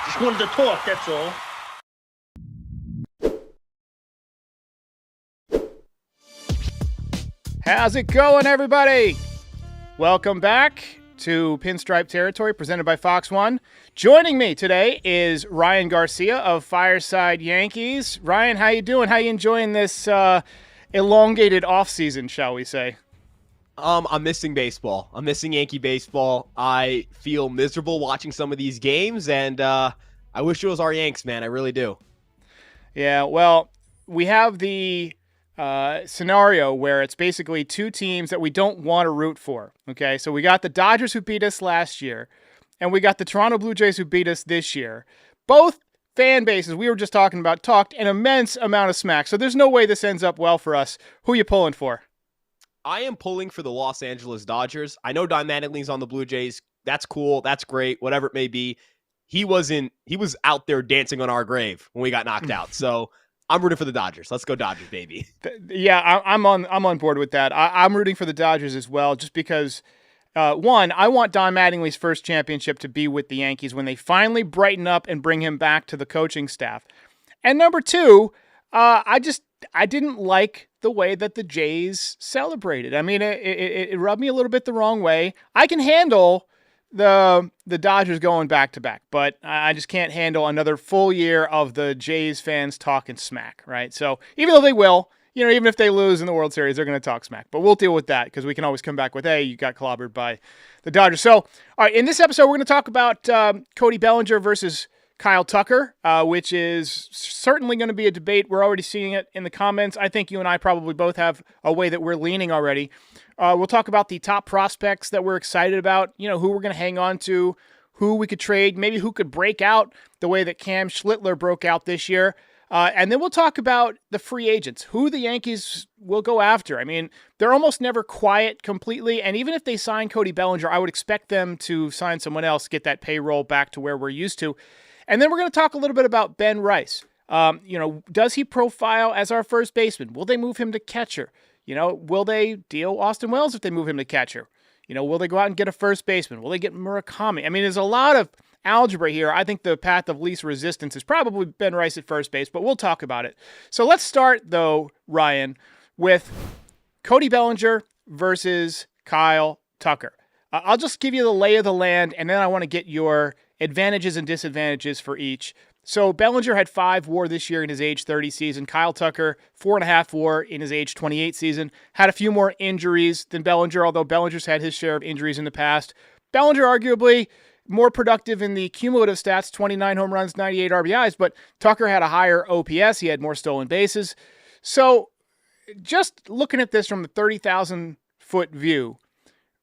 Just wanted to talk, that's all. How's it going, everybody? Welcome back to Pinstripe Territory, presented by Fox One. Joining me today is Ryan Garcia of Fireside Yankees. Ryan, how you doing? How you enjoying this elongated off-season, shall we say? I'm missing baseball. I'm missing Yankee baseball. I feel miserable watching some of these games, and I wish it was our Yanks, man. I really do. Yeah, well, we have the scenario where it's basically two teams that we don't want to root for. Okay, so we got the Dodgers who beat us last year, and we got the Toronto Blue Jays who beat us this year. Both fan bases we were just talking about talked an immense amount of smack. So there's no way this ends up well for us. Who are you pulling for? I am pulling for the Los Angeles Dodgers. I know Don Mattingly's on the Blue Jays. That's cool. That's great. Whatever it may be. He was out there dancing on our grave when we got knocked out. So I'm rooting for the Dodgers. Let's go Dodgers, baby. Yeah, I'm on board with that. I'm rooting for the Dodgers as well, just because, one, I want Don Mattingly's first championship to be with the Yankees when they finally brighten up and bring him back to the coaching staff. And number two, I didn't like the way that the Jays celebrated. I mean, it rubbed me a little bit the wrong way. I can handle the Dodgers going back-to-back, but I just can't handle another full year of the Jays fans talking smack, right? So even though they will, even if they lose in the World Series, they're going to talk smack. But we'll deal with that because we can always come back with, hey, you got clobbered by the Dodgers. So, all right, in this episode, we're going to talk about Cody Bellinger versus Kyle Tucker, which is certainly going to be a debate. We're already seeing it in the comments. I think you and I probably both have a way that we're leaning already. We'll talk about the top prospects that we're excited about, who we're going to hang on to, who we could trade, maybe who could break out the way that Cam Schlittler broke out this year. And then we'll talk about the free agents, who the Yankees will go after. I mean, they're almost never quiet completely. And even if they sign Cody Bellinger, I would expect them to sign someone else, get that payroll back to where we're used to. And then we're going to talk a little bit about Ben Rice. Does he profile as our first baseman? Will they move him to catcher? Will they deal Austin Wells if they move him to catcher? Will they go out and get a first baseman? Will they get Murakami? I mean, there's a lot of algebra here. I think the path of least resistance is probably Ben Rice at first base, but we'll talk about it. So let's start, though, Ryan, with Cody Bellinger versus Kyle Tucker. I'll just give you the lay of the land, and then I want to get your advantages and disadvantages for each. So Bellinger had 5 WAR this year in his age 30 season. Kyle Tucker, 4.5 WAR in his age 28 season. Had a few more injuries than Bellinger, although Bellinger's had his share of injuries in the past. Bellinger arguably more productive in the cumulative stats, 29 home runs, 98 RBIs, but Tucker had a higher OPS. He had more stolen bases. So just looking at this from the 30,000-foot view,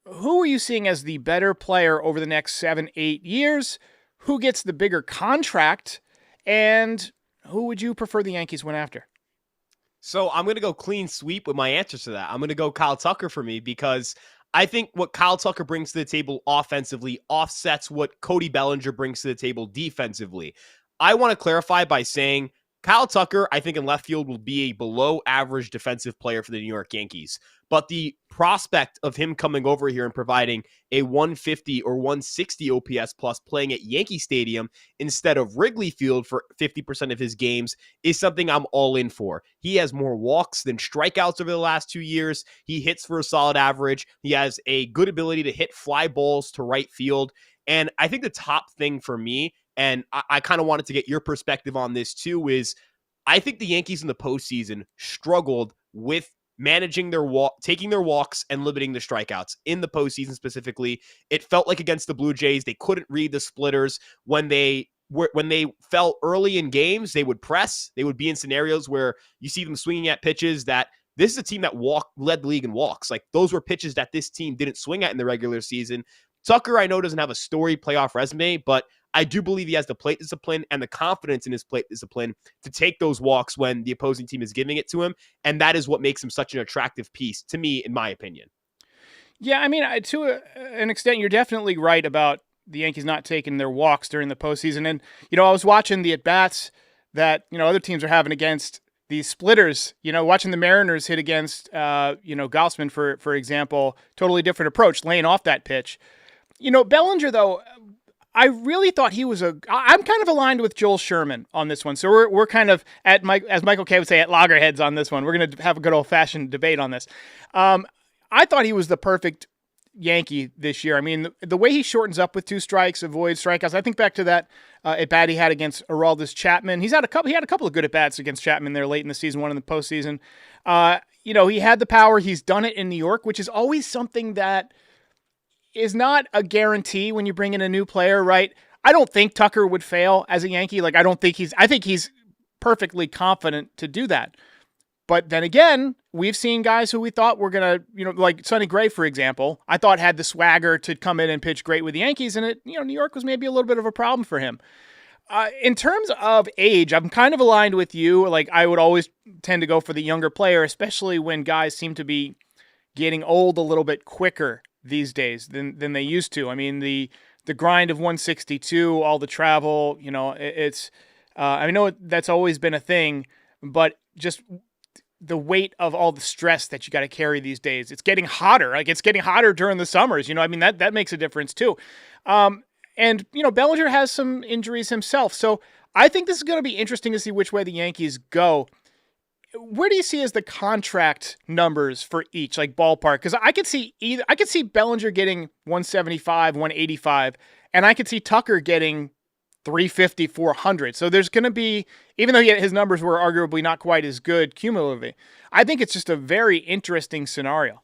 who are you seeing as the better player over the next 7-8 years? Who gets the bigger contract? And who would you prefer the Yankees went after? So I'm going to go clean sweep with my answers to that. I'm going to go Kyle Tucker for me because I think what Kyle Tucker brings to the table offensively offsets what Cody Bellinger brings to the table defensively. I want to clarify by saying Kyle Tucker, I think in left field will be a below average defensive player for the New York Yankees. But the prospect of him coming over here and providing a 150 or 160 OPS plus playing at Yankee Stadium instead of Wrigley Field for 50% of his games is something I'm all in for. He has more walks than strikeouts over the last 2 years. He hits for a solid average. He has a good ability to hit fly balls to right field. And I think the top thing for me, and I kind of wanted to get your perspective on this too, is I think the Yankees in the postseason struggled with managing their taking their walks and limiting the strikeouts in the postseason specifically. It felt like against the Blue Jays, they couldn't read the splitters. When they fell early in games, they would press. They would be in scenarios where you see them swinging at pitches that this is a team that led the league in walks. Like those were pitches that this team didn't swing at in the regular season. Tucker, I know, doesn't have a storied playoff resume, but I do believe he has the plate discipline and the confidence in his plate discipline to take those walks when the opposing team is giving it to him. And that is what makes him such an attractive piece to me, in my opinion. Yeah, I mean, to an extent, you're definitely right about the Yankees not taking their walks during the postseason. And, I was watching the at-bats that, other teams are having against these splitters, watching the Mariners hit against, Gausman, for example, totally different approach, laying off that pitch. Bellinger, though, I really thought he was I'm kind of aligned with Joel Sherman on this one. So we're kind of at as Michael K would say, at loggerheads on this one. We're going to have a good old fashioned debate on this. I thought he was the perfect Yankee this year. I mean, the way he shortens up with 2 strikes, avoids strikeouts. I think back to that at bat he had against Aroldis Chapman. He had a couple of good at bats against Chapman there late in the season, one in the postseason. He had the power. He's done it in New York, which is always something that is not a guarantee when you bring in a new player, right? I don't think Tucker would fail as a Yankee. Like, I think he's perfectly confident to do that. But then again, we've seen guys who we thought were going to, like Sonny Gray, for example, I thought had the swagger to come in and pitch great with the Yankees, and New York was maybe a little bit of a problem for him. In terms of age, I'm kind of aligned with you. Like, I would always tend to go for the younger player, especially when guys seem to be getting old a little bit quicker these days than they used to. I mean, the grind of 162, all the travel, it's I know that's always been a thing, but just the weight of all the stress that you got to carry these days. It's getting hotter. Like, it's getting hotter during the summers. I mean, that makes a difference too. And Bellinger has some injuries himself. So I think this is going to be interesting to see which way the Yankees go. Where do you see as the contract numbers for each, like ballpark? Because I could see Bellinger getting 175, 185, and I could see Tucker getting 350, 400. So there's going to be, even though his numbers were arguably not quite as good cumulatively, I think it's just a very interesting scenario.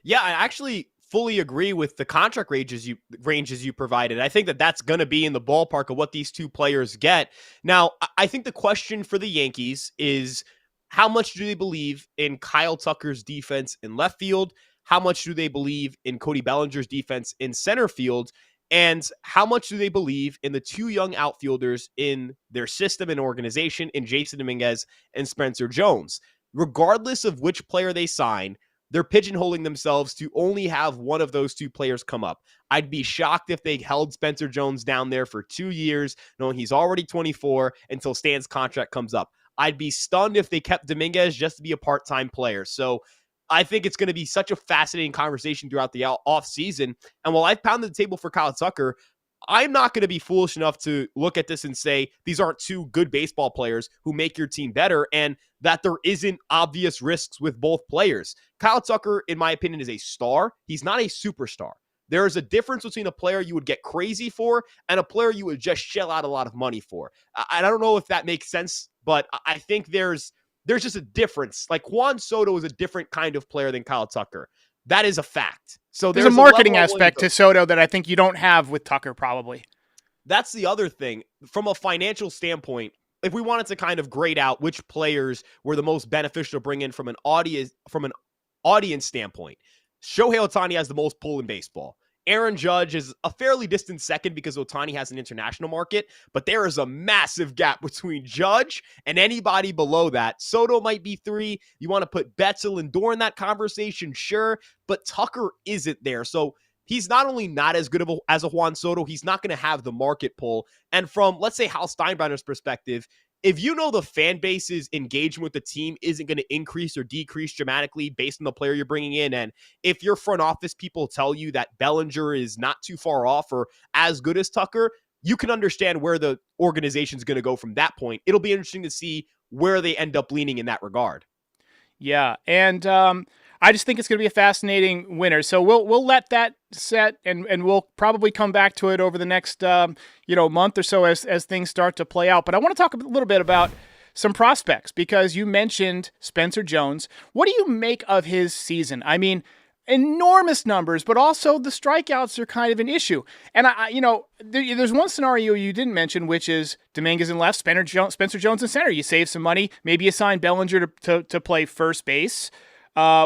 Yeah, I actually fully agree with the contract ranges you provided. I think that's going to be in the ballpark of what these two players get. Now, I think the question for the Yankees is, how much do they believe in Kyle Tucker's defense in left field? How much do they believe in Cody Bellinger's defense in center field? And how much do they believe in the 2 young outfielders in their system and organization, in Jason Dominguez and Spencer Jones? Regardless of which player they sign, they're pigeonholing themselves to only have one of those 2 players come up. I'd be shocked if they held Spencer Jones down there for 2 years, knowing he's already 24, until Stan's contract comes up. I'd be stunned if they kept Dominguez just to be a part-time player. So I think it's going to be such a fascinating conversation throughout the offseason. And while I've pounded the table for Kyle Tucker, I'm not going to be foolish enough to look at this and say these aren't 2 good baseball players who make your team better, and that there isn't obvious risks with both players. Kyle Tucker, in my opinion, is a star. He's not a superstar. There is a difference between a player you would get crazy for and a player you would just shell out a lot of money for. I don't know if that makes sense, but I think there's just a difference. Like, Juan Soto is a different kind of player than Kyle Tucker. That is a fact. So there's a marketing aspect to Soto that I think you don't have with Tucker, probably. That's the other thing. From a financial standpoint, if we wanted to kind of grade out which players were the most beneficial to bring in from an audience standpoint, Shohei Ohtani has the most pull in baseball. Aaron Judge is a fairly distant second because Ohtani has an international market, but there is a massive gap between Judge and anybody below that. Soto might be 3. You want to put Betts and Lindor in that conversation, sure, but Tucker isn't there. So he's not only not as good as a Juan Soto, he's not going to have the market pull. And from, let's say, Hal Steinbrenner's perspective, if the fan base's engagement with the team isn't going to increase or decrease dramatically based on the player you're bringing in, and if your front office people tell you that Bellinger is not too far off or as good as Tucker, you can understand where the organization's going to go from that point. It'll be interesting to see where they end up leaning in that regard. Yeah, and I just think it's going to be a fascinating winter. So we'll let that set, and we'll probably come back to it over the next month or so as things start to play out. But I want to talk a little bit about some prospects, because you mentioned Spencer Jones. What do you make of his season? I mean, enormous numbers, but also the strikeouts are kind of an issue. And there's one scenario you didn't mention, which is Dominguez in left, Spencer Jones in center. You save some money. Maybe you sign Bellinger to play first base,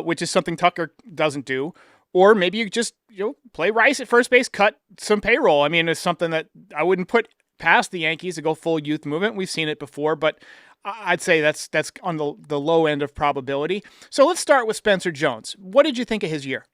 which is something Tucker doesn't do. Or maybe you just play Rice at first base, cut some payroll. I mean, it's something that I wouldn't put past the Yankees to go full youth movement. We've seen it before, but I'd say that's on the low end of probability. So let's start with Spencer Jones. What did you think of his year?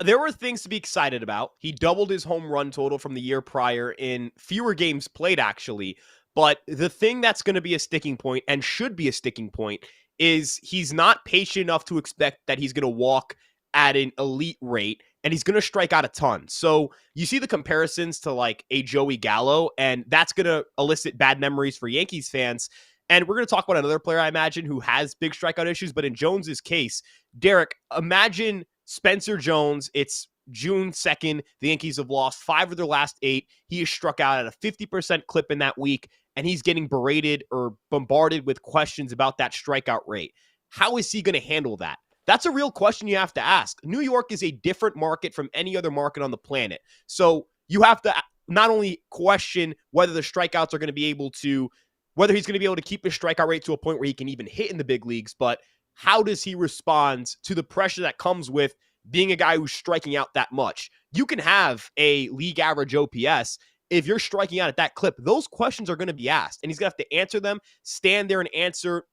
There were things to be excited about. He doubled his home run total from the year prior in fewer games played, actually. But the thing that's going to be a sticking point, and should be a sticking point, is he's not patient enough to expect that he's going to walk at an elite rate. and he's going to strike out a ton. So you see the comparisons to like a Joey Gallo, and that's going to elicit bad memories for Yankees fans. And we're going to talk about another player, I imagine, who has big strikeout issues. But in Jones's case, Derek, imagine Spencer Jones. It's June 2nd. The Yankees have lost 5 of their last 8. He has struck out at a 50% clip in that week, and he's getting berated or bombarded with questions about that strikeout rate. How is he going to handle that? That's a real question you have to ask. New York is a different market from any other market on the planet. So you have to not only question whether the strikeouts are going to be able to, whether he's going to be able to keep his strikeout rate to a point where he can even hit in the big leagues, but how does he respond to the pressure that comes with being a guy who's striking out that much? You can have a league average OPS. If you're striking out at that clip, those questions are going to be asked, and he's going to have to answer them, stand there and answer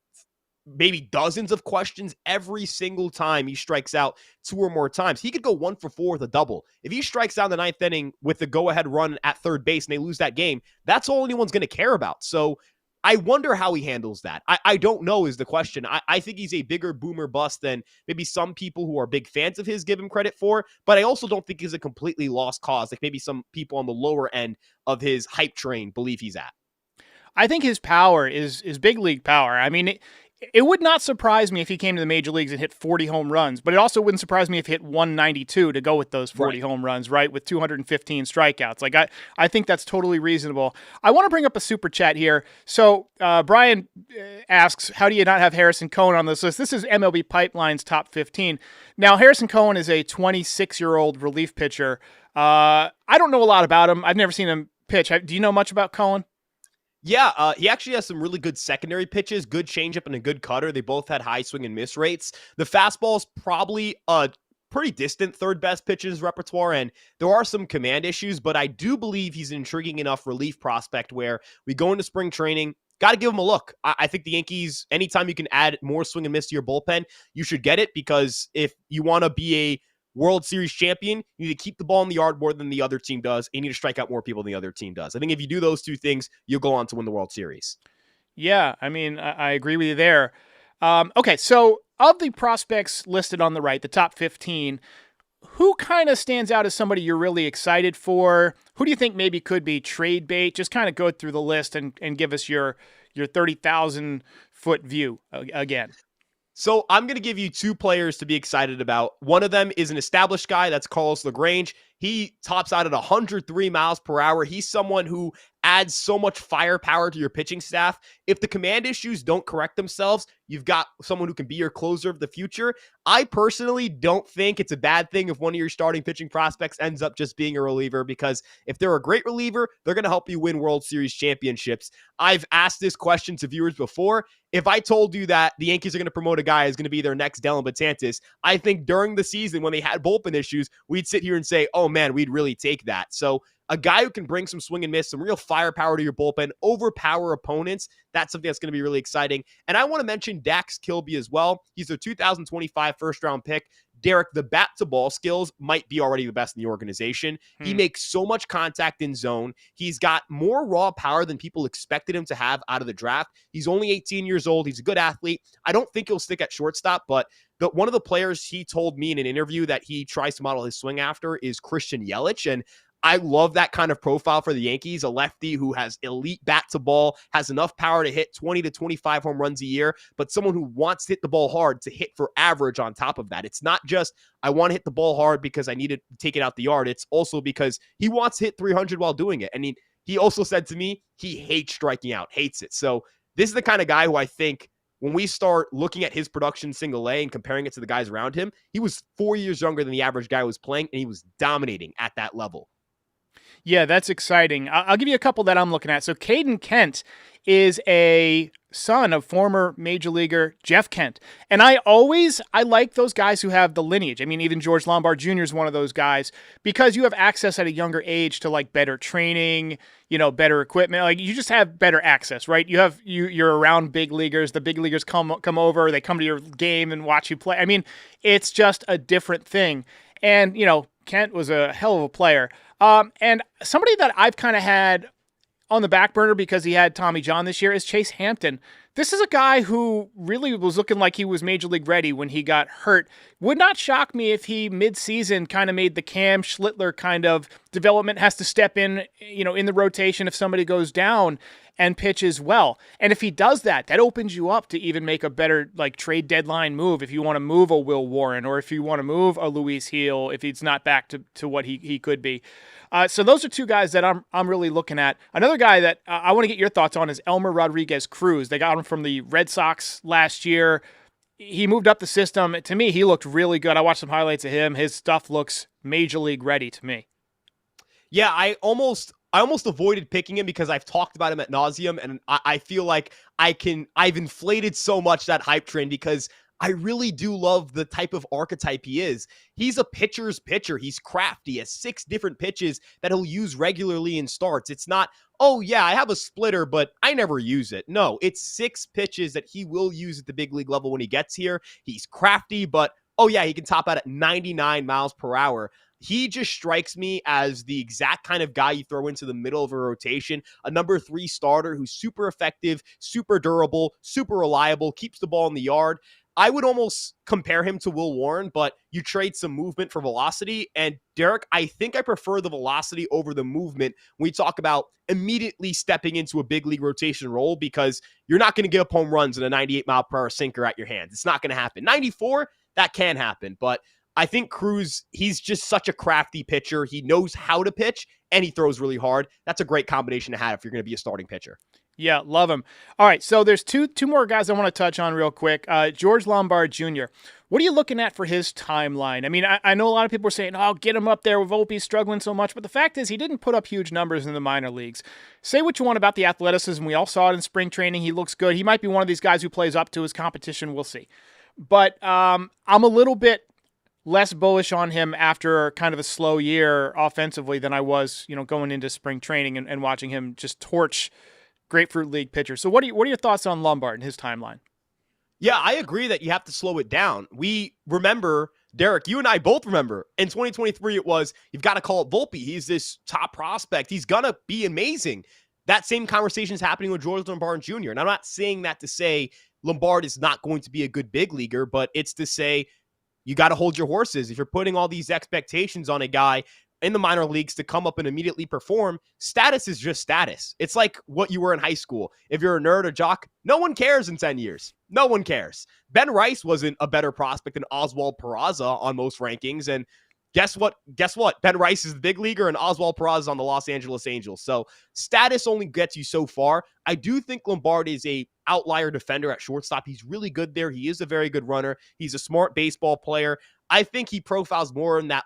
maybe dozens of questions every single time he strikes out 2 or more times. He could go 1 for 4 with a double. If he strikes out in the 9th inning with the go-ahead run at third base and they lose that game, that's all anyone's going to care about. So I wonder how he handles that. I don't know is the question. I think he's a bigger boomer bust than maybe some people who are big fans of his give him credit for, but I also don't think he's a completely lost cause like maybe some people on the lower end of his hype train believe he's at. I think his power is big league power. I mean, it would not surprise me if he came to the major leagues and hit 40 home runs, but it also wouldn't surprise me if he hit 192 to go with those 40 home runs, right? With 215 strikeouts. Like I think that's totally reasonable. I want to bring up a super chat here. So Brian asks, how do you not have Harrison Cohen on this list? This is MLB Pipeline's top 15. Now, Harrison Cohen is a 26-year-old relief pitcher. I don't know a lot about him. I've never seen him pitch. Do you know much about Cohen? Yeah, he actually has some really good secondary pitches, good changeup and a good cutter. They both had high swing and miss rates. The fastball is probably a pretty distant third best pitch in his repertoire, and there are some command issues, but I do believe he's an intriguing enough relief prospect where we go into spring training, got to give him a look. I think the Yankees, anytime you can add more swing and miss to your bullpen, you should get it, because if you want to be a World Series champion, you need to keep the ball in the yard more than the other team does. And you need to strike out more people than the other team does. I think if you do those 2 things, you'll go on to win the World Series. Yeah, I mean, I agree with you there. Okay, so of the prospects listed on the right, the top 15, who kind of stands out as somebody you're really excited for? Who do you think maybe could be trade bait? Just kind of go through the list and give us your 30,000-foot view again. So I'm going to give you 2 players to be excited about. One of them is an established guy. That's Carlos LaGrange. He tops out at 103 miles per hour. He's someone who adds so much firepower to your pitching staff. If the command issues don't correct themselves, you've got someone who can be your closer of the future. I personally don't think it's a bad thing if one of your starting pitching prospects ends up just being a reliever, because if they're a great reliever, they're going to help you win World Series championships. I've asked this question to viewers before. If I told you that the Yankees are going to promote a guy who's going to be their next Dellin Betances, I think during the season when they had bullpen issues, we'd sit here and say, oh man, we'd really take that. So a guy who can bring some swing and miss, some real firepower to your bullpen, overpower opponents, that's something that's going to be really exciting. And I want to mention Dax Kilby as well. He's a 2025 first-round pick. Derek, the bat-to-ball skills might be already the best in the organization. He makes so much contact in zone. He's got more raw power than people expected him to have out of the draft. He's only 18 years old. He's a good athlete. I don't think he'll stick at shortstop, but one of the players he told me in an interview that he tries to model his swing after is Christian Yelich, and I love that kind of profile for the Yankees, a lefty who has elite bat to ball, has enough power to hit 20 to 25 home runs a year, but someone who wants to hit the ball hard to hit for average on top of that. It's not just, I want to hit the ball hard because I need to take it out the yard. It's also because he wants to hit 300 while doing it. And he also said to me, he hates striking out, hates it. So this is the kind of guy who I think when we start looking at his production single A and comparing it to the guys around him, he was 4 years younger than the average guy who was playing, and he was dominating at that level. Yeah, that's exciting. I'll give you a couple that I'm looking at. So Caden Kent is a son of former major leaguer Jeff Kent. And I like those guys who have the lineage. I mean, even George Lombard Jr. is one of those guys, because you have access at a younger age to like better training, better equipment. Like you just have better access, right? You're around big leaguers. The big leaguers come over, they come to your game and watch you play. I mean, it's just a different thing. And, Kent was a hell of a player. And somebody that I've kind of had on the back burner because he had Tommy John this year is Chase Hampton, This is a guy who really was looking like he was major league ready when he got hurt. Would not shock me if he mid-season kind of made the Cam Schlittler kind of development, has to step in, in the rotation if somebody goes down and pitches well. And if he does that, that opens you up to even make a better trade deadline move if you want to move a Will Warren or if you want to move a Luis Heel if he's not back to what he could be. So those are two guys that I'm really looking at. Another guy that I want to get your thoughts on is Elmer Rodriguez Cruz. They got him from the Red Sox last year. He moved up the system. To me, he looked really good. I watched some highlights of him. His stuff looks major league ready to me. Yeah, I almost avoided picking him because I've talked about him at nauseum, and I feel like I've inflated so much that hype train because I really do love the type of archetype he is. He's a pitcher's pitcher. He's crafty. He has 6 different pitches that he'll use regularly in starts. It's not, oh yeah, I have a splitter, but I never use it. No, it's 6 pitches that he will use at the big league level when he gets here. He's crafty, but oh yeah, he can top out at 99 miles per hour. He just strikes me as the exact kind of guy you throw into the middle of a rotation, a number 3 starter who's super effective, super durable, super reliable, keeps the ball in the yard. I would almost compare him to Will Warren, but you trade some movement for velocity. And Derek, I think I prefer the velocity over the movement when we talk about immediately stepping into a big league rotation role, because you're not going to give up home runs in a 98 mile per hour sinker at your hands. It's not going to happen. 94, that can happen. But I think Cruz, he's just such a crafty pitcher. He knows how to pitch and he throws really hard. That's a great combination to have if you're going to be a starting pitcher. Yeah, love him. All right, so there's two more guys I want to touch on real quick. George Lombard Jr. What are you looking at for his timeline? I mean, I know a lot of people are saying, oh, get him up there with Volpe struggling so much, but the fact is he didn't put up huge numbers in the minor leagues. Say what you want about the athleticism. We all saw it in spring training. He looks good. He might be one of these guys who plays up to his competition. We'll see. But I'm a little bit less bullish on him after kind of a slow year offensively than I was, going into spring training and watching him just torch Grapefruit League pitcher. So what are your thoughts on Lombard and his timeline? Yeah, I agree that you have to slow it down. We remember, Derek, you and I both remember, in 2023 it was, you've got to call it Volpe. He's this top prospect. He's going to be amazing. That same conversation is happening with George Lombard Jr. And I'm not saying that to say Lombard is not going to be a good big leaguer, but it's to say you got to hold your horses. If you're putting all these expectations on a guy in the minor leagues to come up and immediately perform, status is just status. It's like what you were in high school. If you're a nerd or jock, no one cares in 10 years. No one cares. Ben Rice wasn't a better prospect than Oswald Peraza on most rankings. And guess what? Ben Rice is the big leaguer and Oswald Peraza is on the Los Angeles Angels. So status only gets you so far. I do think Lombard is a outlier defender at shortstop. He's really good there. He is a very good runner. He's a smart baseball player. I think he profiles more in that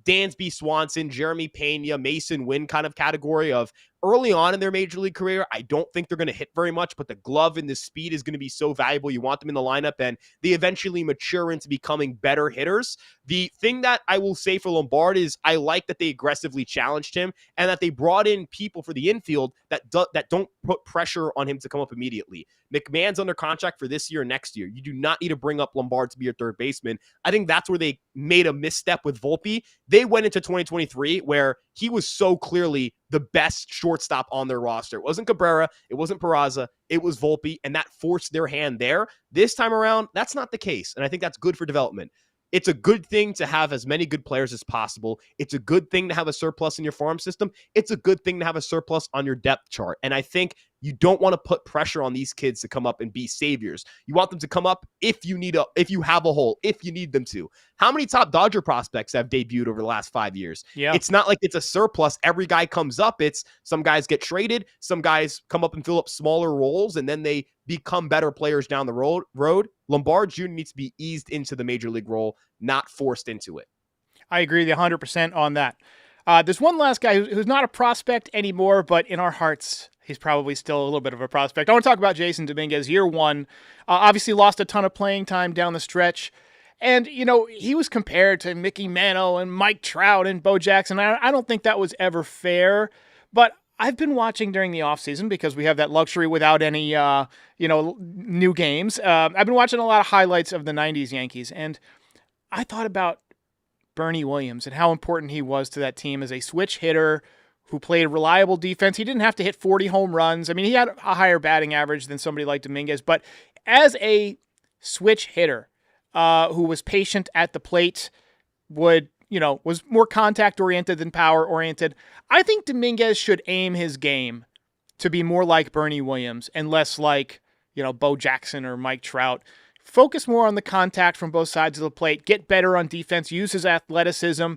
Dansby Swanson, Jeremy Pena, Mason Wynn kind of category of early on in their major league career. I don't think they're going to hit very much, but the glove and the speed is going to be so valuable. You want them in the lineup, and they eventually mature into becoming better hitters. The thing that I will say for Lombard is I like that they aggressively challenged him and that they brought in people for the infield that don't put pressure on him to come up immediately. McMahon's under contract for this year and next year. You do not need to bring up Lombard to be your third baseman. I think that's where they made a misstep with Volpe. They went into 2023 where he was so clearly the best shortstop on their roster. It wasn't Cabrera, it wasn't Peraza, it was Volpe, and that forced their hand there. This time around, that's not the case, and I think that's good for development. It's a good thing to have as many good players as possible. It's a good thing to have a surplus in your farm system. It's a good thing to have a surplus on your depth chart. And I think you don't want to put pressure on these kids to come up and be saviors. You want them to come up if you have a hole, if you need them to. How many top Dodger prospects have debuted over the last 5 years? Yeah. It's not like it's a surplus. Every guy comes up. It's some guys get traded. Some guys come up and fill up smaller roles, and then they become better players down the road. Lombard Jr. needs to be eased into the major league role, not forced into it. I agree 100% on that. There's one last guy who's not a prospect anymore, but in our hearts, he's probably still a little bit of a prospect. I want to talk about Jason Dominguez, year one. Obviously lost a ton of playing time down the stretch. And, he was compared to Mickey Mantle and Mike Trout and Bo Jackson. I don't think that was ever fair, but I've been watching during the offseason because we have that luxury without any, new games. I've been watching a lot of highlights of the 90s Yankees, and I thought about Bernie Williams and how important he was to that team as a switch hitter who played reliable defense. He didn't have to hit 40 home runs. I mean, he had a higher batting average than somebody like Dominguez, but as a switch hitter who was patient at the plate, was more contact oriented than power oriented, I think Dominguez should aim his game to be more like Bernie Williams and less like, Bo Jackson or Mike Trout. Focus more on the contact from both sides of the plate, get better on defense, use his athleticism.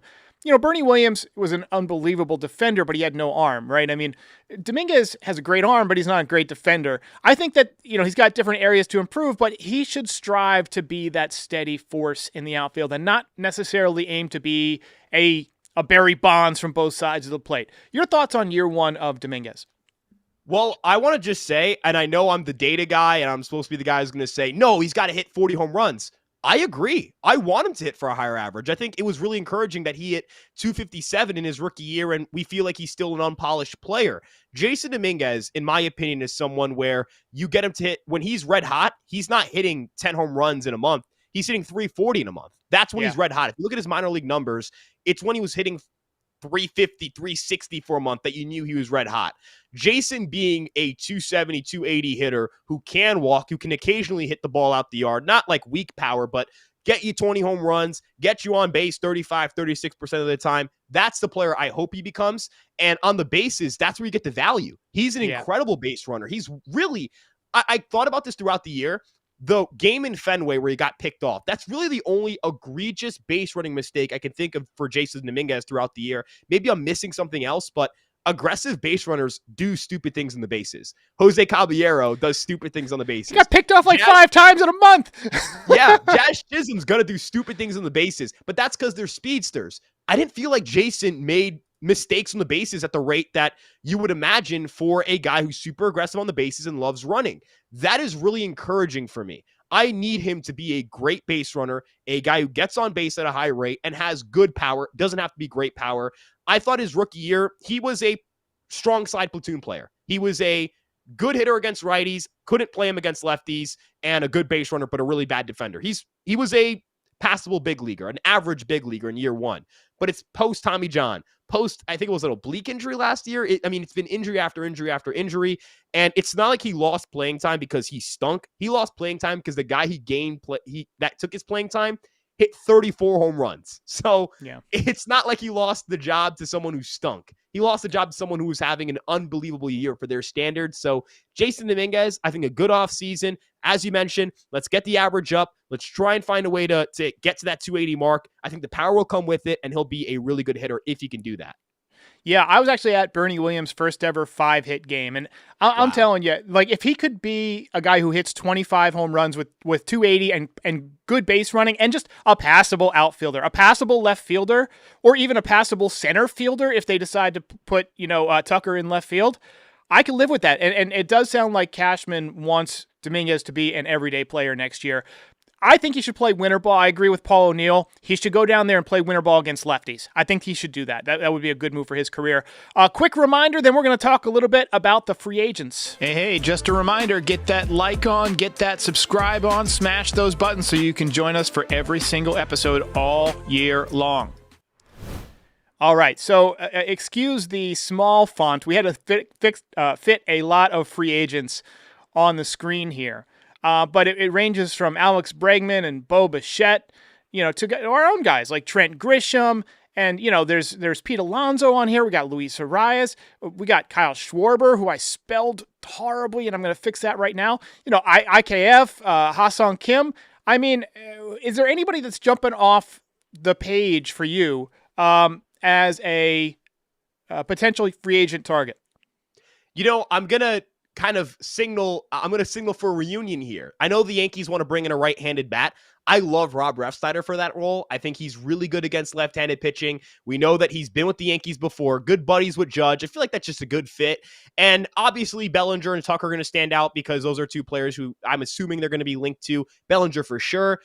Bernie Williams was an unbelievable defender, but he had no arm, right? I mean, Dominguez has a great arm, but he's not a great defender. I think that, he's got different areas to improve, but he should strive to be that steady force in the outfield and not necessarily aim to be a Barry Bonds from both sides of the plate. Your thoughts on year one of Dominguez? Well, I want to just say, and I know I'm the data guy, and I'm supposed to be the guy who's going to say, no, he's got to hit 40 home runs. I agree. I want him to hit for a higher average. I think it was really encouraging that he hit 257 in his rookie year, and we feel like he's still an unpolished player. Jason Dominguez, in my opinion, is someone where you get him to hit, when he's red hot, he's not hitting 10 home runs in a month. He's hitting 340 in a month. That's when he's red hot. If you look at his minor league numbers, it's when he was hitting 350, 360 for a month that you knew he was red hot. Jason being a 270, 280 hitter who can walk, who can occasionally hit the ball out the yard, not like weak power, but get you 20 home runs, get you on base 35, 36% of the time. That's the player I hope he becomes. And on the bases, that's where you get the value. He's an incredible base runner. He's really, I thought about this throughout the year. The game in Fenway where he got picked off, that's really the only egregious base running mistake I can think of for Jason Dominguez throughout the year. Maybe I'm missing something else, but aggressive base runners do stupid things in the bases. Jose Caballero does stupid things on the bases. He got picked off like 5 times in a month. Yeah, Jazz Chisholm's going to do stupid things on the bases, but that's because they're speedsters. I didn't feel like Jason made mistakes on the bases at the rate that you would imagine for a guy who's super aggressive on the bases and loves running. That is really encouraging for me. I need him to be a great base runner, a guy who gets on base at a high rate and has good power, doesn't have to be great power. I thought his rookie year, he was a strong side platoon player. He was a good hitter against righties, couldn't play him against lefties, and a good base runner, but a really bad defender. He was a passable big leaguer, an average big leaguer in year one. But it's post Tommy John, I think it was an oblique injury last year. It's been injury after injury after injury. And it's not like he lost playing time because he stunk. He lost playing time because the guy that took his playing time hit 34 home runs. So It's not like he lost the job to someone who stunk. He lost the job to someone who was having an unbelievable year for their standards. So Jason Dominguez, I think a good offseason. As you mentioned, let's get the average up. Let's try and find a way to get to that 280 mark. I think the power will come with it, and he'll be a really good hitter if he can do that. Yeah, I was actually at Bernie Williams' first ever 5-hit game. And I'm telling you, like, if he could be a guy who hits 25 home runs with 280 and good base running and just a passable outfielder, a passable left fielder, or even a passable center fielder if they decide to put, Tucker in left field, I can live with that. And it does sound like Cashman wants Dominguez to be an everyday player next year. I think he should play winter ball. I agree with Paul O'Neill. He should go down there and play winter ball against lefties. I think he should do that. That would be a good move for his career. Quick reminder, then we're going to talk a little bit about the free agents. Hey, just a reminder, get that like on, get that subscribe on, smash those buttons so you can join us for every single episode all year long. All right, so excuse the small font. We had to fit a lot of free agents on the screen here. But it ranges from Alex Bregman and Bo Bichette, to our own guys like Trent Grisham. And, there's Pete Alonso on here. We got Luis Arias. We got Kyle Schwarber, who I spelled horribly, and I'm going to fix that right now. IKF, Ha-Sung Kim. I mean, is there anybody that's jumping off the page for you as a potentially free agent target? I'm going to signal for a reunion here. I know the Yankees want to bring in a right-handed bat. I love Rob Refsnyder for that role. I think he's really good against left-handed pitching. We know that he's been with the Yankees before, good buddies with Judge. I feel like that's just a good fit. And obviously Bellinger and Tucker are going to stand out because those are two players who I'm assuming they're going to be linked to. Bellinger for sure.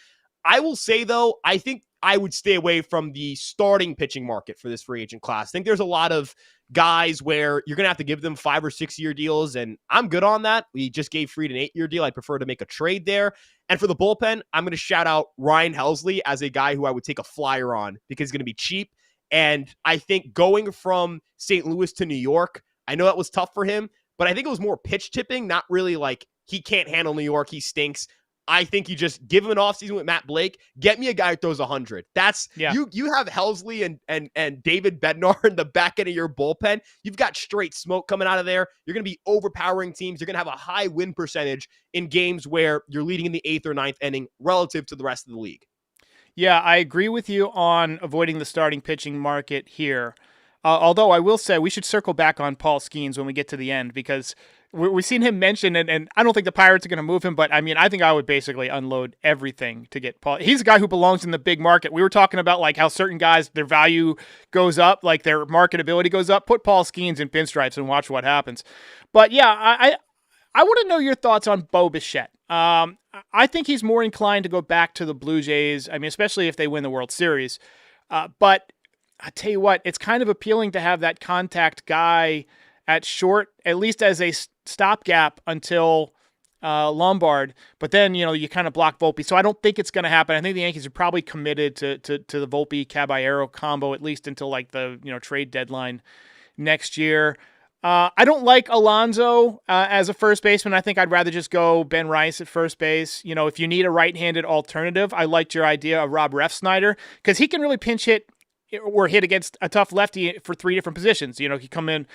I will say, though, I think I would stay away from the starting pitching market for this free agent class. I think there's a lot of guys where you're going to have to give them 5 or 6 year deals, and I'm good on that. We just gave Fried an 8-year deal. I'd prefer to make a trade there. And for the bullpen, I'm going to shout out Ryan Helsley as a guy who I would take a flyer on because he's going to be cheap And I think going from St. Louis to New York, I know that was tough for him, but I think it was more pitch tipping, not really like he can't handle New York, he stinks. I think you just give him an offseason with Matt Blake. Get me a guy who throws 100. That's you have Helsley and David Bednar in the back end of your bullpen. You've got straight smoke coming out of there. You're going to be overpowering teams. You're going to have a high win percentage in games where you're leading in the 8th or 9th inning relative to the rest of the league. Yeah, I agree with you on avoiding the starting pitching market here. Although I will say we should circle back on Paul Skeens when we get to the end, because we've seen him mentioned, and I don't think the Pirates are going to move him, but I mean, I think I would basically unload everything to get Paul. He's a guy who belongs in the big market. We were talking about like how certain guys, their value goes up, like their marketability goes up. Put Paul Skeens in pinstripes and watch what happens. But yeah, I want to know your thoughts on Bo Bichette. I think he's more inclined to go back to the Blue Jays. I mean, especially if they win the World Series. But I tell you what, it's kind of appealing to have that contact guy at short, at least as a stopgap until Lombard. But then, you kind of block Volpe. So I don't think it's going to happen. I think the Yankees are probably committed to the Volpe-Caballero combo, at least until like the trade deadline next year. I don't like Alonso as a first baseman. I think I'd rather just go Ben Rice at first base. If you need a right-handed alternative, I liked your idea of Rob Refsnyder, because he can really pinch hit or hit against a tough lefty for 3 different positions. He come in,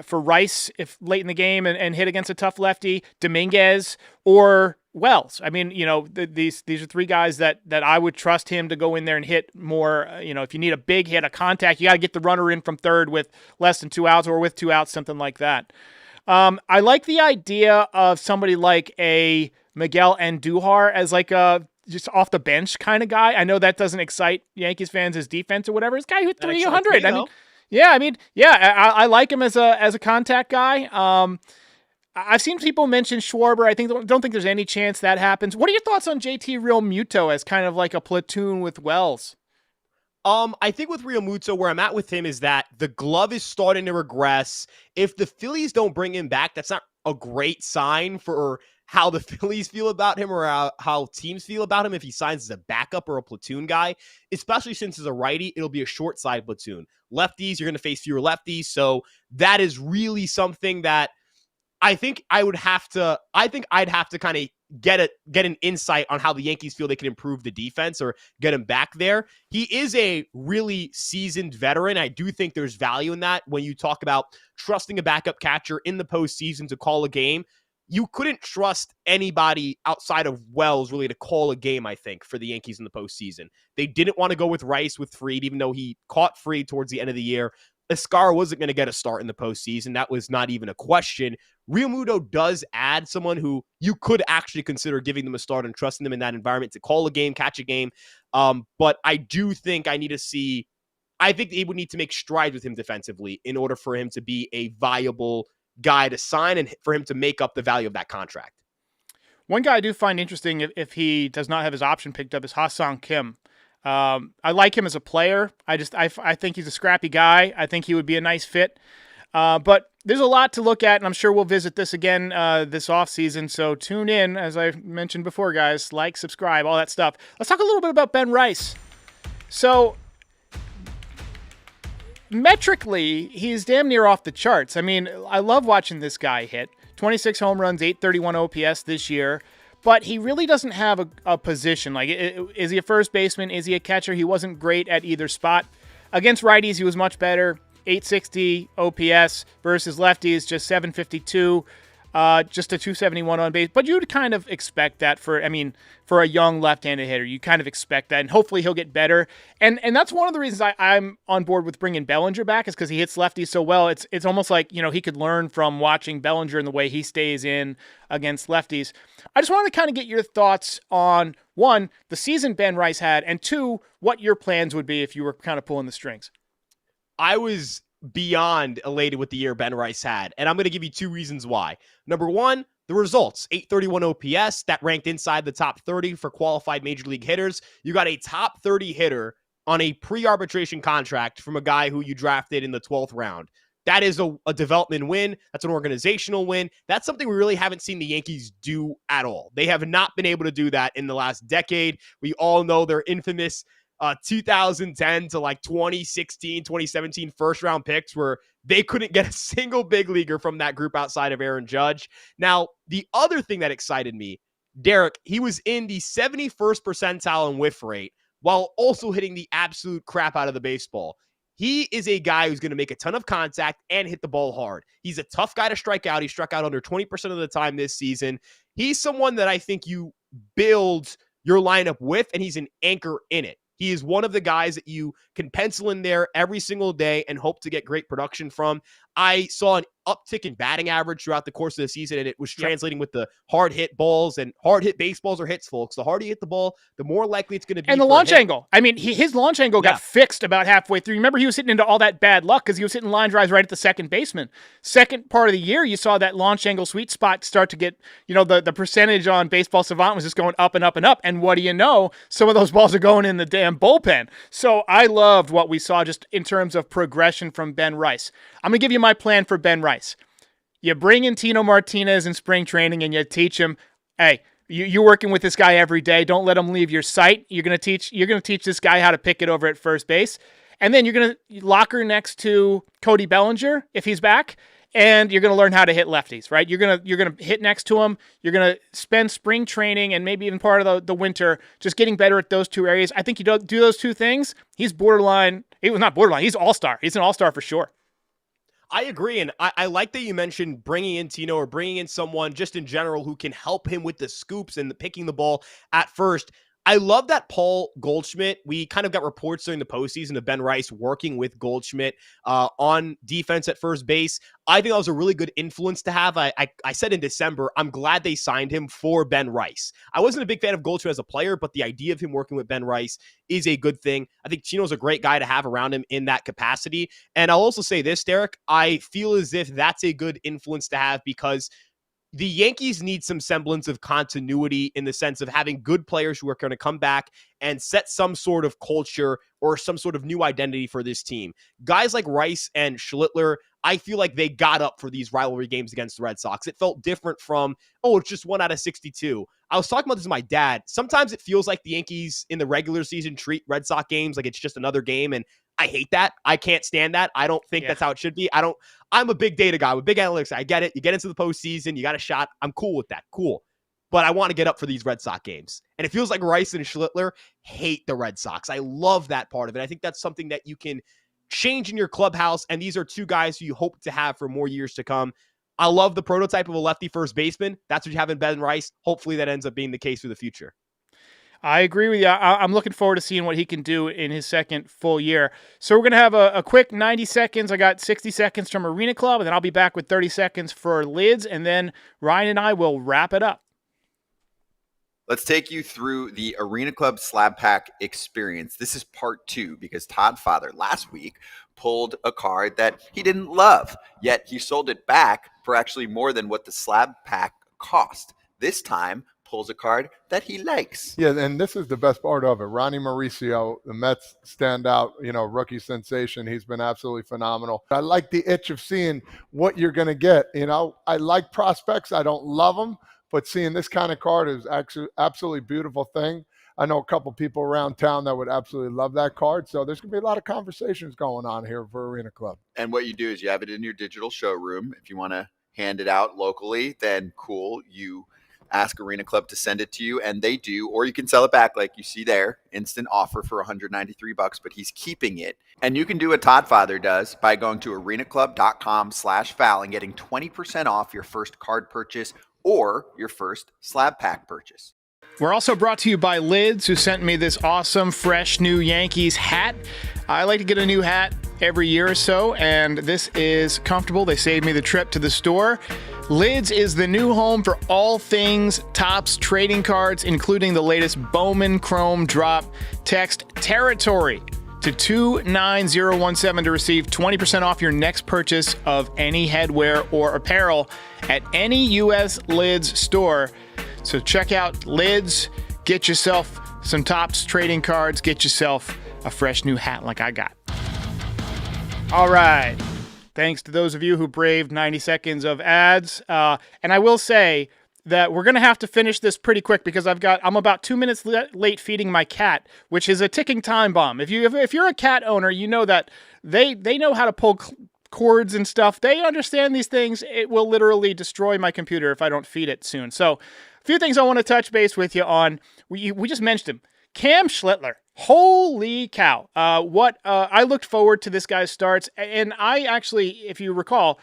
for Rice if late in the game and hit against a tough lefty, Dominguez or Wells. I mean, these are 3 guys that I would trust him to go in there and hit more. If you need a big hit, a contact, you got to get the runner in from third with less than 2 outs or with 2 outs, something like that. I like the idea of somebody like a Miguel Andujar as like a just off the bench kind of guy. I know that doesn't excite Yankees fans as defense or whatever. This guy who hit 300. I like him as a contact guy. I've seen people mention Schwarber. Don't think there's any chance that happens. What are your thoughts on JT Realmuto as kind of like a platoon with Wells? I think with Realmuto, where I'm at with him is that the glove is starting to regress. If the Phillies don't bring him back, that's not a great sign for how the Phillies feel about him or how teams feel about him if he signs as a backup or a platoon guy, especially since as a righty, it'll be a short side platoon. Lefties, you're going to face fewer lefties. So that is really something that I'd have to kind of get an insight on how the Yankees feel they can improve the defense or get him back there. He is a really seasoned veteran. I do think there's value in that when you talk about trusting a backup catcher in the postseason to call a game. You couldn't trust anybody outside of Wells really to call a game, I think, for the Yankees in the postseason. They didn't want to go with Rice with Fried, even though he caught Fried towards the end of the year. Escar wasn't going to get a start in the postseason. That was not even a question. Realmuto does add someone who you could actually consider giving them a start and trusting them in that environment to call a game, catch a game. But I do think I think they would need to make strides with him defensively in order for him to be a viable guy to sign and for him to make up the value of that contract. One guy I do find interesting if he does not have his option picked up is Ha-Seong Kim. I like him as a player. I think he's a scrappy guy. I think he would be a nice fit. But there's a lot to look at, and I'm sure we'll visit this again this offseason. So tune in, as I mentioned before, guys. Like, subscribe, all that stuff. Let's talk a little bit about Ben Rice. So metrically, he's damn near off the charts. I mean, I love watching this guy hit. 26 home runs, 831 OPS this year. But he really doesn't have a position. Like, is he a first baseman? Is he a catcher? He wasn't great at either spot. Against righties, he was much better. 860 OPS versus lefties, just 752. Just a 271 on base. But you'd kind of expect that for a young left-handed hitter. You kind of expect that, and hopefully he'll get better. And that's one of the reasons I'm on board with bringing Bellinger back, is because he hits lefties so well. It's almost like, he could learn from watching Bellinger and the way he stays in against lefties. I just wanted to kind of get your thoughts on, 1, the season Ben Rice had, and 2, what your plans would be if you were kind of pulling the strings. I was beyond elated with the year Ben Rice had, and I'm going to give you 2 reasons why. Number 1, the results. 831 OPS, that ranked inside the top 30 for qualified major league hitters. You got a top 30 hitter on a pre-arbitration contract from a guy who you drafted in the 12th round. That is a development win. That's an organizational win. That's something we really haven't seen the Yankees do at all. They have not been able to do that in the last decade. We all know their infamous 2010 to like 2016, 2017 first round picks where they couldn't get a single big leaguer from that group outside of Aaron Judge. Now, the other thing that excited me, Derek, he was in the 71st percentile in whiff rate while also hitting the absolute crap out of the baseball. He is a guy who's going to make a ton of contact and hit the ball hard. He's a tough guy to strike out. He struck out under 20% of the time this season. He's someone that I think you build your lineup with, and he's an anchor in it. He is one of the guys that you can pencil in there every single day and hope to get great production from. I saw an uptick in batting average throughout the course of the season, and it was translating with the hard hit balls, and hard hit baseballs are hits, folks. The harder you hit the ball, the more likely it's going to be. And the launch angle. I mean, his launch angle got fixed about halfway through. Remember, he was hitting into all that bad luck because he was hitting line drives right at the second baseman. Second part of the year, you saw that launch angle sweet spot start to get, the percentage on Baseball Savant was just going up and up and up. And what do you know? Some of those balls are going in the damn bullpen. So I loved what we saw just in terms of progression from Ben Rice. I'm going to give you my plan for Ben Rice. You bring in Tino Martinez in spring training and you teach him, hey, you're working with this guy every day. Don't let him leave your sight. You're going to teach this guy how to pick it over at first base. And then you're going to locker next to Cody Bellinger if he's back, and you're going to learn how to hit lefties, right? You're going to hit next to him. You're going to spend spring training and maybe even part of the winter just getting better at those two areas. I think you do those two things. He's borderline. He was not borderline. He's all-star. He's an all-star for sure. I agree, and I like that you mentioned bringing in Tino or bringing in someone just in general who can help him with the scoops and the picking the ball at first. I love that Paul Goldschmidt, we kind of got reports during the postseason of Ben Rice working with Goldschmidt on defense at first base. I think that was a really good influence to have. I said in December, I'm glad they signed him for Ben Rice. I wasn't a big fan of Goldschmidt as a player, but the idea of him working with Ben Rice is a good thing. I think Tino's a great guy to have around him in that capacity. And I'll also say this, Derek, I feel as if that's a good influence to have because the Yankees need some semblance of continuity in the sense of having good players who are going to come back and set some sort of culture or some sort of new identity for this team. Guys like Rice and Schlittler, I feel like they got up for these rivalry games against the Red Sox. It felt different from, it's just 1 out of 62. I was talking about this with my dad. Sometimes it feels like the Yankees in the regular season treat Red Sox games like it's just another game, and I hate that. I can't stand that. I don't think that's how it should be. I'm a big data guy with big analytics. I get it. You get into the postseason, you got a shot. I'm cool with that. Cool. But I want to get up for these Red Sox games. And it feels like Rice and Schlittler hate the Red Sox. I love that part of it. I think that's something that you can change in your clubhouse. And these are two guys who you hope to have for more years to come. I love the prototype of a lefty first baseman. That's what you have in Ben Rice. Hopefully that ends up being the case for the future. I agree with you. I'm looking forward to seeing what he can do in his second full year. So we're going to have a quick 90 seconds. I got 60 seconds from Arena Club, and then I'll be back with 30 seconds for Lids, and then Ryan and I will wrap it up. Let's take you through the Arena Club Slab Pack experience. This is part 2 because Todd Father last week pulled a card that he didn't love, yet he sold it back for actually more than what the Slab Pack cost. This time, pulls a card that he likes. Yeah, and this is the best part of it. Ronnie Mauricio, the Mets standout, rookie sensation. He's been absolutely phenomenal. I like the itch of seeing what you're going to get. I like prospects. I don't love them, but seeing this kind of card is actually absolutely beautiful thing. I know a couple people around town that would absolutely love that card. So there's going to be a lot of conversations going on here for Arena Club. And what you do is you have it in your digital showroom. If you want to hand it out locally, then cool. You ask Arena Club to send it to you, and they do, or you can sell it back like you see there. Instant offer for $193, but he's keeping it. And you can do what Todd Father does by going to arenaclub.com/foul and getting 20% off your first card purchase or your first slab pack purchase. We're also brought to you by Lids, who sent me this awesome, fresh, new Yankees hat. I like to get a new hat every year or so, and this is comfortable. They saved me the trip to the store. Lids is the new home for all things Topps trading cards, including the latest Bowman Chrome drop. Text Territory to 29017 to receive 20% off your next purchase of any headwear or apparel at any U.S. Lids store. So check out Lids, get yourself some Topps trading cards, get yourself a fresh new hat like I got. All right. Thanks to those of you who braved 90 seconds of ads. And I will say, that we're going to have to finish this pretty quick because I'm about 2 minutes late feeding my cat, which is a ticking time bomb. If you're a cat owner, you know that they know how to pull cords and stuff. They understand these things. It will literally destroy my computer if I don't feed it soon. So a few things I want to touch base with you on. We just mentioned him. Cam Schlittler. Holy cow. I looked forward to this guy's starts. And I actually, if you recall,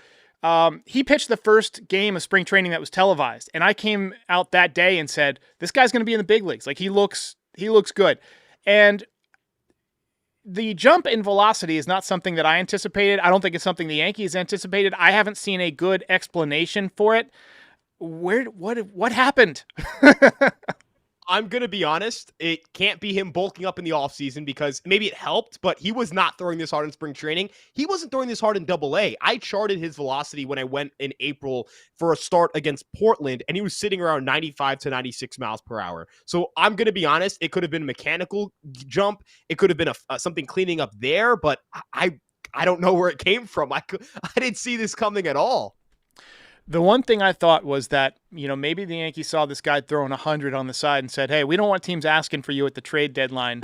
he pitched the first game of spring training that was televised. And I came out that day and said, this guy's going to be in the big leagues. Like he looks good. And the jump in velocity is not something that I anticipated. I don't think it's something the Yankees anticipated. I haven't seen a good explanation for it. What happened? I'm going to be honest. It can't be him bulking up in the offseason because maybe it helped, but he was not throwing this hard in spring training. He wasn't throwing this hard in Double-A. I charted his velocity when I went in April for a start against Portland, and he was sitting around 95 to 96 miles per hour. So I'm going to be honest. It could have been a mechanical jump. It could have been something cleaning up there, but I don't know where it came from. I didn't see this coming at all. The one thing I thought was that, maybe the Yankees saw this guy throwing 100 on the side and said, hey, we don't want teams asking for you at the trade deadline.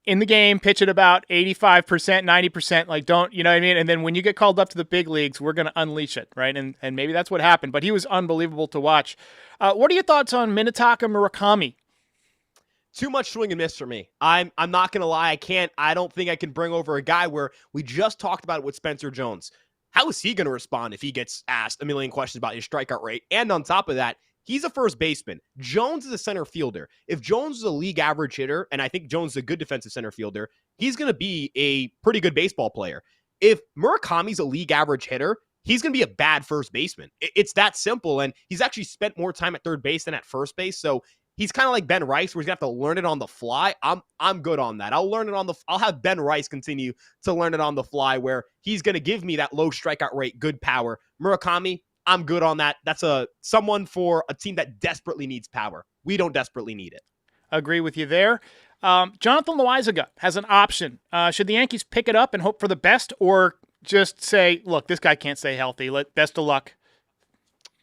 In the game, pitch at about 85%, 90%, like don't, you know what I mean? And then when you get called up to the big leagues, we're going to unleash it, right? And maybe that's what happened, but he was unbelievable to watch. What are your thoughts on Minetaka Murakami? Too much swing and miss for me. I'm not going to lie. I don't think I can bring over a guy where we just talked about it with Spencer Jones. How is he going to respond if he gets asked a million questions about his strikeout rate? And on top of that, he's a first baseman. Jones is a center fielder. If Jones is a league average hitter, and I think Jones is a good defensive center fielder, he's going to be a pretty good baseball player. If Murakami's a league average hitter, he's going to be a bad first baseman. It's that simple. And he's actually spent more time at third base than at first base. So he's kind of like Ben Rice, where he's going to have to learn it on the fly. I'm good on that. I'll have Ben Rice continue to learn it on the fly, where he's going to give me that low strikeout rate, good power. Murakami, I'm good on that. That's someone for a team that desperately needs power. We don't desperately need it. Agree with you there. Jonathan Loaizaga has an option. Should the Yankees pick it up and hope for the best, or just say, look, this guy can't stay healthy. Best of luck.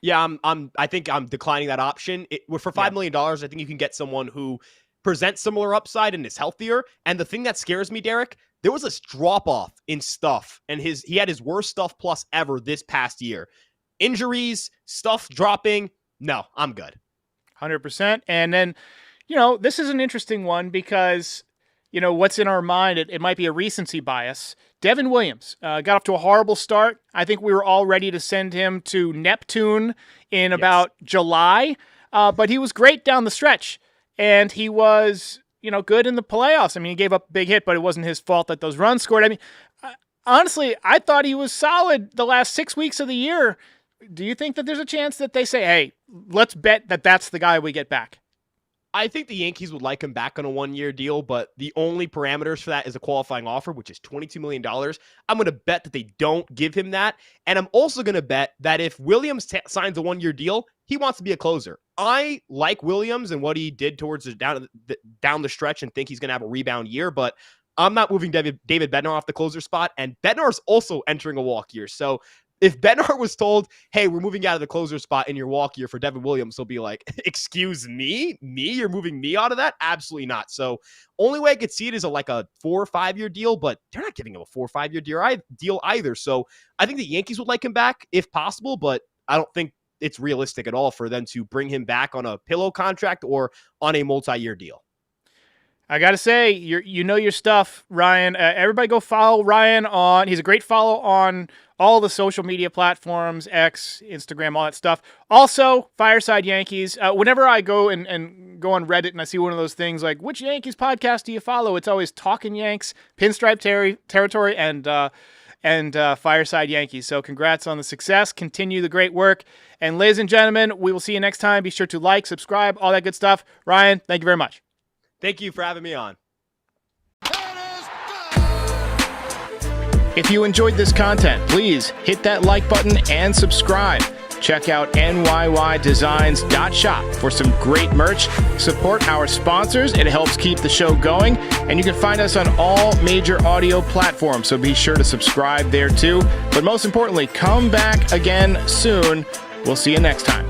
Yeah, I think I'm declining that option. For $5 million, I think you can get someone who presents similar upside and is healthier. And the thing that scares me, Derek, there was a drop-off in stuff, and he had his worst stuff plus ever this past year. Injuries, stuff dropping. No, I'm good. 100%. And then, this is an interesting one because, what's in our mind, it might be a recency bias. Devin Williams got off to a horrible start. I think we were all ready to send him to Neptune in about July, but he was great down the stretch, and he was, good in the playoffs. I mean, he gave up a big hit, but it wasn't his fault that those runs scored. I mean, honestly, I thought he was solid the last 6 weeks of the year. Do you think that there's a chance that they say, hey, let's bet that that's the guy we get back? I think the Yankees would like him back on a one-year deal, but the only parameters for that is a qualifying offer, which is $22 million. I'm going to bet that they don't give him that. And I'm also going to bet that if Williams signs a one-year deal, he wants to be a closer. I like Williams and what he did towards down the stretch and think he's going to have a rebound year, but I'm not moving David Bednar off the closer spot. And Bednar is also entering a walk year. So if Bednar was told, hey, we're moving out of the closer spot in your walk year for Devin Williams, he'll be like, excuse me? You're moving me out of that? Absolutely not. So only way I could see it is like a 4 or 5 year deal, but they're not giving him a 4 or 5 year deal either. So I think the Yankees would like him back if possible, but I don't think it's realistic at all for them to bring him back on a pillow contract or on a multi-year deal. I got to say, you know your stuff, Ryan. Everybody go follow Ryan he's a great follow on all the social media platforms, X, Instagram, all that stuff. Also, Fireside Yankees. Whenever I go and go on Reddit and I see one of those things like, which Yankees podcast do you follow? It's always Talking Yanks, Pinstripe Territory, and Fireside Yankees. So congrats on the success. Continue the great work. And ladies and gentlemen, we will see you next time. Be sure to like, subscribe, all that good stuff. Ryan, thank you very much. Thank you for having me on. If you enjoyed this content, please hit that like button and subscribe. Check out NYYDesigns.shop for some great merch. Support our sponsors. It helps keep the show going. And you can find us on all major audio platforms, so be sure to subscribe there too. But most importantly, come back again soon. We'll see you next time.